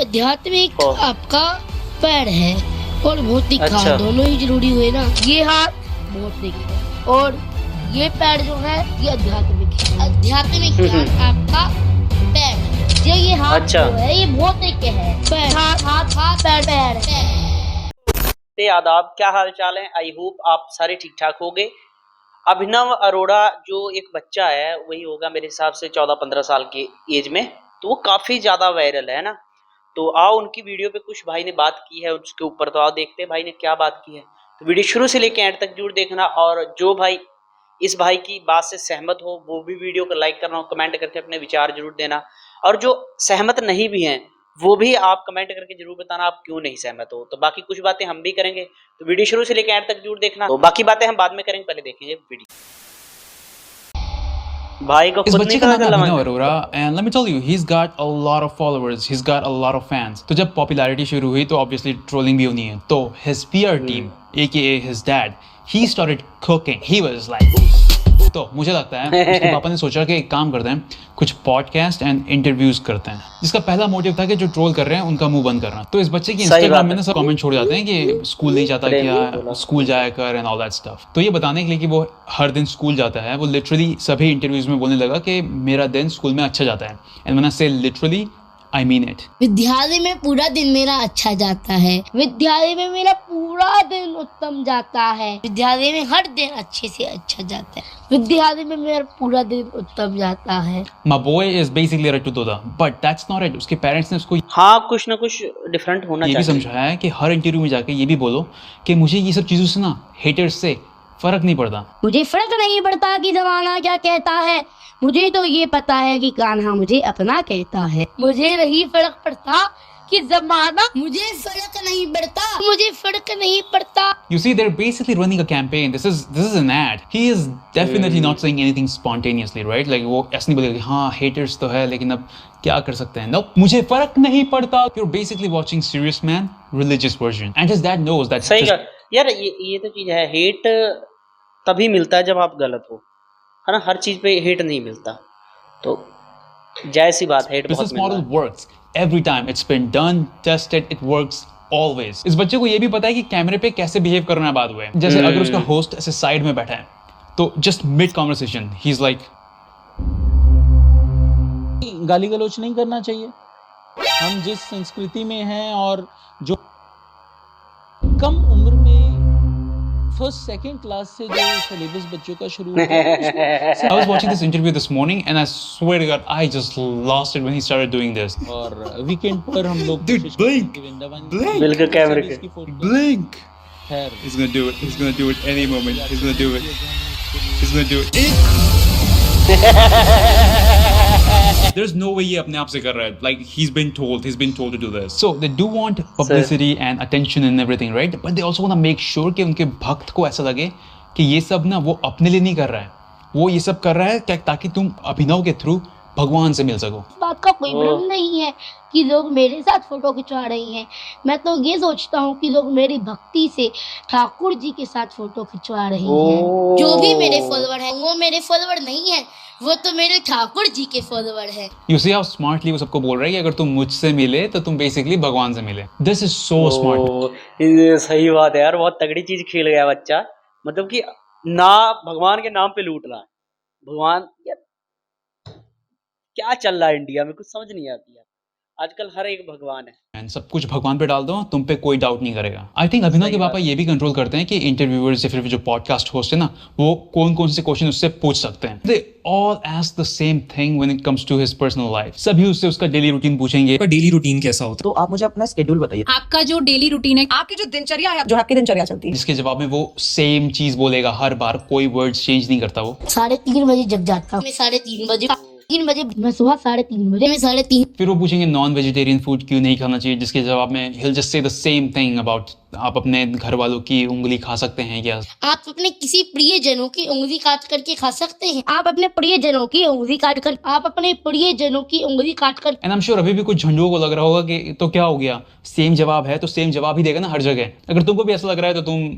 आध्यात्मिक ओह। आपका पैर है और भौतिक अच्छा। हाथ, दोनों ही जरूरी हुए ना। ये हाथ भौतिक है और ये पैर जो है ये आध्यात्मिक है। आध्यात्मिक ज्ञान आपका पैर है, ये हाथ अच्छा। जो है ये भौतिक है। पैर हाथ हाथ हाथ पैर पैर ते आदाब, क्या हाल चाल है? आई होप आप सारे ठीक ठाक होंगे। अभिनव अरोड़ा जो एक बच्चा है, वही होगा मेरे हिसाब से 14-15 साल की एज में, तो वो काफी ज्यादा वायरल है ना। तो आओ उनकी वीडियो पे कुछ भाई ने बात की है उसके ऊपर, तो आओ देखते हैं भाई ने क्या बात की है। तो वीडियो शुरू से लेके एंड तक जरूर देखना, और जो भाई इस भाई की बात से सहमत हो वो भी वीडियो को लाइक करना, कमेंट करके अपने विचार जरूर देना, और जो सहमत नहीं भी हैं वो भी आप कमेंट करके जरूर बताना आप क्यों नहीं सहमत हो। तो बाकी कुछ बातें हम भी करेंगे, तो वीडियो शुरू से लेकर एंड तक जरूर देखना। तो बाकी बातें हम बाद में करेंगे, पहले देखेंगे वीडियो। भाई को इस खुद बच्चे नहीं का पता नाम है चला अभिनव मुझे। Arora and let me tell you he is got a lot of followers, he is got a lot of fans. तो जब पॉपुलैरिटी शुरू हुई तो ऑब्वियसली ट्रोलिंग भी होनी है। तो his PR team एकेए his dad, he started cooking, he was like. तो मुझे लगता है उसके पापा ने सोचा कि एक काम करते हैं, कुछ पॉडकास्ट एंड इंटरव्यूज करते हैं, जिसका पहला मोटिव था कि जो ट्रोल कर रहे हैं उनका मुंह बंद करना। तो इस बच्चे की सही बात इंस्टाग्राम में है। ना सब कमेंट छोड़ जाते हैं कि स्कूल नहीं जाता प्रेम क्या, बोला। स्कूल जाया कर एंड ऑल दैट स्टफ। तो ये बताने के लिए कि वो हर दिन स्कूल जाता है, वो लिटरली सभी इंटरव्यूज में बोलने लगा कि मेरा दिन स्कूल में अच्छा जाता है। एंड व्हेन आई से लिटरली आई मीन इट। विद्यालय में पूरा दिन मेरा अच्छा जाता है, विद्यालय में मेरा पूरा दिन उत्तम जाता है, विद्यालय में हर दिन अच्छे से अच्छा जाता है, विद्यालय में मेरा पूरा दिन उत्तम जाता है। My boy is basically Rattu Toda, but that's not it. उसके पेरेंट्स ने उसको हाँ, कुछ ना कुछ डिफरेंट होना ये भी चाहिए। समझाया है कि हर इंटरव्यू में जाके ये भी बोलो कि मुझे ये सब चीज़ों से ना हेटर्स से फर्क नहीं पड़ता। मुझे फर्क नहीं पड़ता कि जमाना क्या कहता है, मुझे तो ये पता है कि कान्हा मुझे अपना कहता है। मुझे नहीं फर्क पड़ता कि जमाना, मुझे फर्क नहीं पड़ता, मुझे फर्क नहीं पड़ता। You see, they're basically running a campaign. This is an ad. He is definitely not saying anything spontaneously, right? Like वो ऐसे नहीं बोलेगा कि हाँ haters तो है लेकिन अब क्या कर सकते हैं। No, मुझे फर्क नहीं पड़ता। You're basically watching Serious Man religious version, and his dad knows that. सही कहा यार, ये तो चीज है। हेट तभी मिलता है जब आप गलत हो, है ना। हर चीज पे हेट नहीं मिलता, तो जैसी बात, हेट बहुत Business मिल रहा model है। works every time. It's been done, tested, it works always. इस बच्चे को ये भी पता है कि कैमरे पे कैसे बिहेव करना है बाद में। जैसे अगर उसका होस्ट ऐसे साइड में बैठा है तो just mid conversation he is like, गाली गलौज नहीं करना चाहिए। हम जिस संस्कृति में हैं और जो कम उम्र में फर्स्ट सेकंड क्लास से जो सिलेबस बच्चों का शुरू होता है I was watching this interview this morning and I swear to God I just lost it when he started doing this. और वीकेंड पर हम लोग Dude, कोशिश करते हैं blink, कि वृंदावन blink. बिल्कुल कैमरे के। इसकी फोटो Blink. खैर He's gonna do it. He's gonna do it any moment. He's gonna do it. He's gonna do it. There's no way ये अपने आप से कर रहा है. Like he's been told to do this. So they do want publicity and attention and everything, right? But they also want to make sure कि उनके भक्त को ऐसा लगे कि ये सब ना वो अपने लिए नहीं कर रहा है. वो ये सब कर रहा है ताकि तुम अभिनव के थ्रू भगवान से मिल सको। इस बात का कोई भ्रम नहीं है कि लोग मेरे साथ फोटो खिंचवा रही हैं। मैं तो ये सोचता हूँ कि लोग मेरी भक्ति से ठाकुर जी के साथ फोटो खिंचवा रही हैं। जो भी मेरे फॉलोअर हैं वो मेरे फॉलोअर नहीं है, वो तो मेरे ठाकुर जी के फॉलोअर हैं। You see how smartly वो सबको बोल रहा है कि अगर तुम मुझसे मिले तो तुम बेसिकली भगवान से मिले। This is so smart. ये सही बात है यार, बहुत तगड़ी चीज खेल गया बच्चा। मतलब कि ना भगवान के नाम पे लूट रहा है। भगवान यार, क्या चल रहा है इंडिया में, कुछ समझ नहीं आती यार। आजकल हर एक भगवान है। And सब कुछ भगवान पे डाल दो, तुम पे कोई डाउट नहीं करेगा। आई थिंक अभिनव सही के बात पापा ये भी कंट्रोल करते हैं कि इंटरव्यूअर्स या फिर जो पॉडकास्ट होस्ट है ना, वो कौन कौन से क्वेश्चन उससे पूछ सकते हैं। They all ask the same thing when it comes to his personal life. सभी उससे उसका डेली रूटीन पूछेंगे। आपका डेली रूटीन कैसा होता तो आप मुझे अपना स्केड्यूल बताइए, आपका जो डेली रूटीन है, आपकी जो दिनचर्या है, जो आपकी दिनचर्या चलती है। जिसके जवाब में वो सेम चीज बोलेगा हर बार, कोई वर्ड चेंज नहीं करता वो। 3:30 बजे जग जाता हूँ मैं, 3:30 बजे, 3 बजे मैं सुबह 3:30 बजे, मैं 3:30। फिर वो पूछेंगे नॉन वेजिटेरियन फूड क्यों नहीं खाना चाहिए, जिसके जवाब में he'll just say the same thing about आप अपने घर वालों की उंगली खा सकते हैं क्या। आप अपने किसी प्रियजनों की उंगली काट करके खा सकते हैं। आप अपने प्रियजनों की उंगली काट कर, आप अपने प्रियजनों की उंगली काट कर। एंड आई एम श्योर अभी भी कुछ झंडुओं को लग रहा होगा कि तो क्या हो गया, सेम जवाब है तो सेम जवाब ही देगा ना हर जगह। अगर तुमको भी ऐसा लग रहा है तो तुम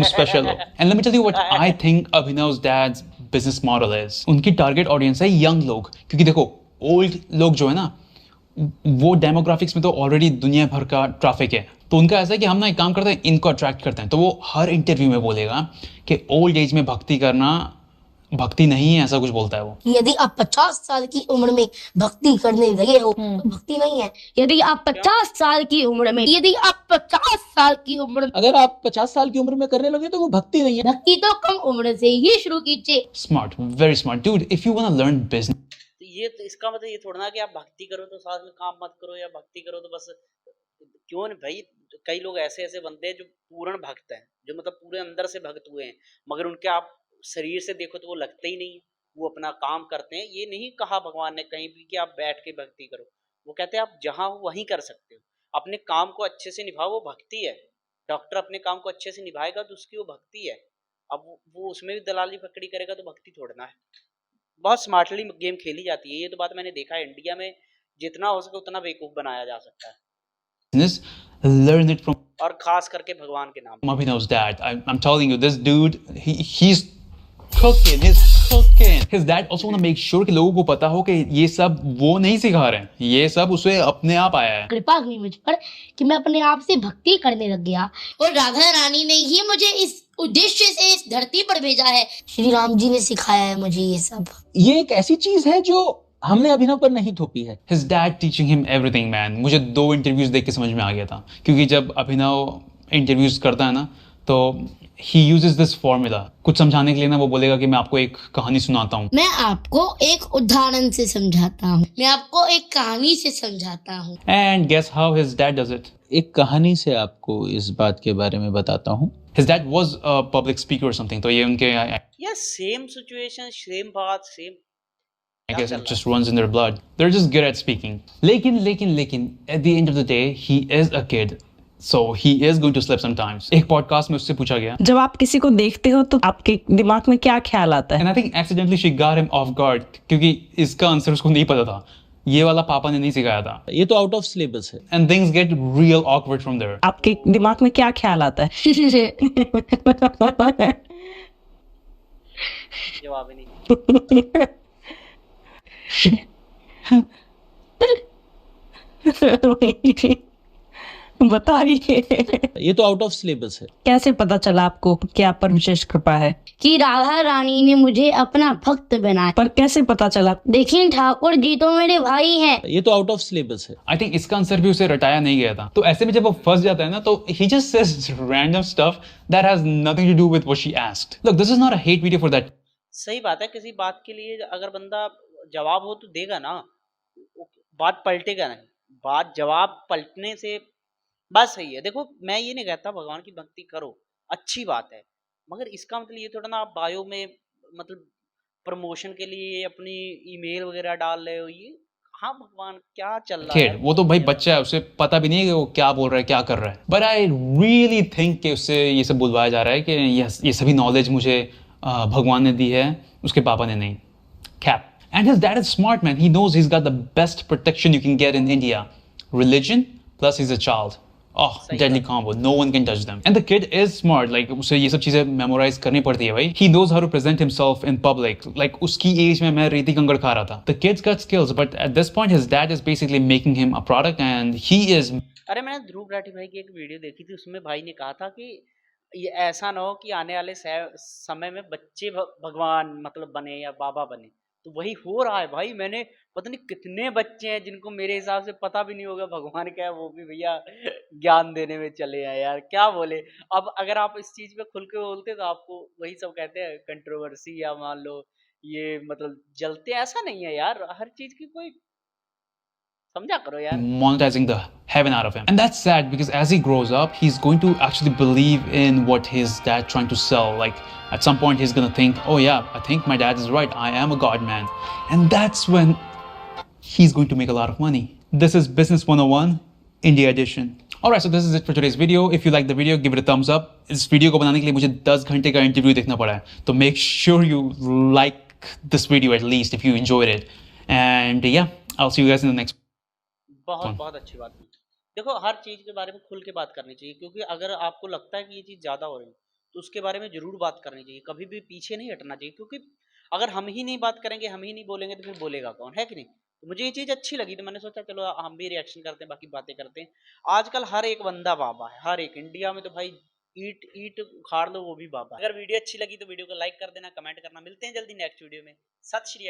स्पेशल हो। And let me tell you what I think Abhinav's dad's business model is. उनकी टारगेट ऑडियंस है यंग लोग, क्योंकि देखो ओल्ड लोग जो है ना, वो डेमोग्राफिक्स में तो ऑलरेडी दुनिया भर का ट्रैफिक है, तो उनका ऐसा है कि हम ना एक काम करते हैं, इनको अट्रैक्ट करते हैं। तो वो हर इंटरव्यू में बोलेगा कि ओल्ड एज में भक्ति करना भक्ति नहीं है, ऐसा कुछ बोलता है वो। यदि आप 50 साल की उम्र में भक्ति करने लगे हो तो भक्ति नहीं है। यदि आप 50 साल की उम्र में अगर आप 50 साल की उम्र में करने लगे तो वो भक्ति नहीं है। भक्ति तो कम उम्र से ही शुरू कीजिए। Smart, very smart dude. If you want to learn business, तो ये तो इसका मतलब ये थोड़ा ना कि आप भक्ति करो तो साथ में काम मत करो, या भक्ति करो तो बस, क्यों नहीं भाई। कई लोग ऐसे ऐसे बनते हैं जो पूर्ण भक्त हैं, जो मतलब पूरे अंदर से भक्त हुए हैं, मगर उनके आप शरीर से देखो तो वो लगते ही नहीं है, वो अपना काम करते हैं। ये नहीं कहा भगवान ने कहीं भी कि आप बैठ के भक्ति करो, वो कहते हैं आप जहाँ हो वहीं कर सकते हो, अपने काम को अच्छे से निभाओ, वो भक्ति है। डॉक्टर अपने काम को अच्छे से निभाएगा तो उसकी वो भक्ति है। अब वो उसमें भी दलाली पकड़ी करेगा तो भक्ति छोड़ना है। बहुत स्मार्टली गेम खेली जाती है, ये तो बात मैंने देखा है। इंडिया में जितना हो सके उतना बेवकूफ बनाया जा सकता है, learn it from और खास करके भगवान के नाम पे। Abhinav's dad. I'm telling you, this dude, he's cooking. He's cooking. His dad also want to make sure कि लोगों को पता हो कि ये सब वो नहीं सिखा रहे हैं, ये सब उसे अपने आप आया है। कृपा हुई मुझ पर कि मैं अपने आप से भक्ति करने लग गया, और राधा रानी ने ही मुझे इस उद्देश्य से इस धरती पर भेजा है। श्री राम जी ने सिखाया है मुझे ये सब। ये एक ऐसी चीज है जो हमने अभिनव पर नहीं थोपी है। His dad teaching him everything, man. मुझे 2 इंटरव्यूज देख के समझ में आ गया था, क्योंकि जब अभिनव इंटरव्यूज करता है ना तो he uses this formula. कुछ समझाने के लिए ना वो बोलेगा कि मैं आपको एक कहानी सुनाता हूँ। मैं आपको एक उदाहरण से समझाता हूँ, मैं आपको एक कहानी से समझाता हूँ। And guess how his dad does it? एक कहानी से आपको इस बात के बारे में बताता हूँ। His dad was a public speaker or something. तो ये उनके या सेम सिचुएशन, सेम बात, same, I guess it just runs in their blood. They're just good at speaking. लेकिन at the end of the day, he is a kid. So he is going to slip sometimes. एक podcast में उससे पूछा गया, जब आप किसी को देखते हो तो आपके दिमाग में क्या ख्याल आता है? and I think accidentally she got him off guard, क्योंकि इसका आंसर उसको नहीं पता था, ये वाला पापा ने नहीं सिखाया था। ये तो आउट ऑफ सिलेबस है। And things get real awkward from there. आपके दिमाग में क्या ख्याल आता है? जवाब ही नहीं। बताइए, ये तो आउट ऑफ सिलेबस है। कैसे पता चला आपको कि आप पर विशेष कृपा है? कि राधा रानी ने मुझे अपना भक्त बनाया। पर कैसे पता चला? देखिए ठाकुर जी तो मेरे भाई हैं। ये तो आउट ऑफ सिलेबस है। I think इसका आंसर भी उसे रटाया नहीं गया था। तो ऐसे में जब वो फंस जाता है ना, तो he just says random stuff that has nothing to do with what she asked. Look, this is not a hate video for that. सही बात है, किसी बात के लिए अगर बंदा जवाब हो तो देगा ना, बात पलटेगा नहीं। बात जवाब पलटने से बात सही है। देखो मैं ये नहीं कहता भगवान की भक्ति करो, अच्छी बात है, मगर इसका मतलब ये थोड़ा ना आप बायो में मतलब प्रमोशन के लिए अपनी ईमेल वगैरह डाल रहे हो। ये हाँ भगवान क्या चल रहा Kid, है। वो तो भाई बच्चा है, उसे पता भी नहीं है कि वो क्या बोल रहा है, क्या कर रहा है। But I really think कि उससे ये सब बुलवाया जा रहा है कि ये सभी नॉलेज मुझे भगवान ने दी है, उसके पापा ने नहीं। Cap. And his dad is smart, man. He knows he's got the best protection you can get in India. Religion plus he's a child. Oh, deadly combo. No one can touch them. And the kid is smart. Like उसे ये सब चीजें memorize करनी पड़ती है भाई. He knows how to present himself in public. Like उसकी age में मैं रेती कंकड़ खा रहा था. The kid's got skills, but at this point his dad is basically making him a product, and he is. अरे मैंने ध्रुव राठी भाई की एक वीडियो देखी थी, उसमें भाई ने कहा था कि ये ऐसा ना हो कि आने वाले समय में बच्चे भगवान मतलब बने या बाबा बने। तो वही हो रहा है भाई। मैंने पता नहीं कितने बच्चे हैं जिनको मेरे हिसाब से पता भी नहीं होगा भगवान क्या है, वो भी भैया ज्ञान देने में चले हैं यार, क्या बोले। अब अगर आप इस चीज पे खुल के बोलते तो आपको वही सब कहते हैं कंट्रोवर्सी, या मान लो ये मतलब जलते। ऐसा नहीं है यार, हर चीज की कोई समझा करो यार। Monetizing the heaven out of him, and that's sad because as he grows up, he's going to actually believe in what his dad trying to sell. Like at some point, he's gonna think, "Oh yeah, I think my dad is right. I am a god man," and that's when he's going to make a lot of money. This is Business 101, India edition. Alright, so this is it for today's video. If you like the video, give it a thumbs up. इस video को बनाने के लिए मुझे 10 घंटे का interview देखना पड़ा है, तो make sure you like this video at least if you enjoyed it. And yeah, I'll see you guys in the next. बहुत अच्छी बात है। देखो हर चीज के बारे में खुल के बात करनी चाहिए, क्योंकि अगर आपको लगता है कि ये चीज ज्यादा हो रही है तो उसके बारे में जरूर बात करनी चाहिए, कभी भी पीछे नहीं हटना चाहिए। क्योंकि अगर हम ही नहीं बात करेंगे, हम ही नहीं बोलेंगे तो फिर बोलेगा कौन, है कि नहीं। मुझे ये चीज अच्छी लगी, तो मैंने सोचा चलो हम भी रिएक्शन करते हैं, बाकी बातें करते हैं। आजकल हर एक बंदा बाबा है, हर एक इंडिया में तो भाई ईट ईट उखाड़ लो वो भी बाबा है। अगर वीडियो अच्छी लगी तो वीडियो को लाइक कर देना, कमेंट करना। मिलते हैं जल्दी नेक्स्ट वीडियो में। सत श्री अकाल।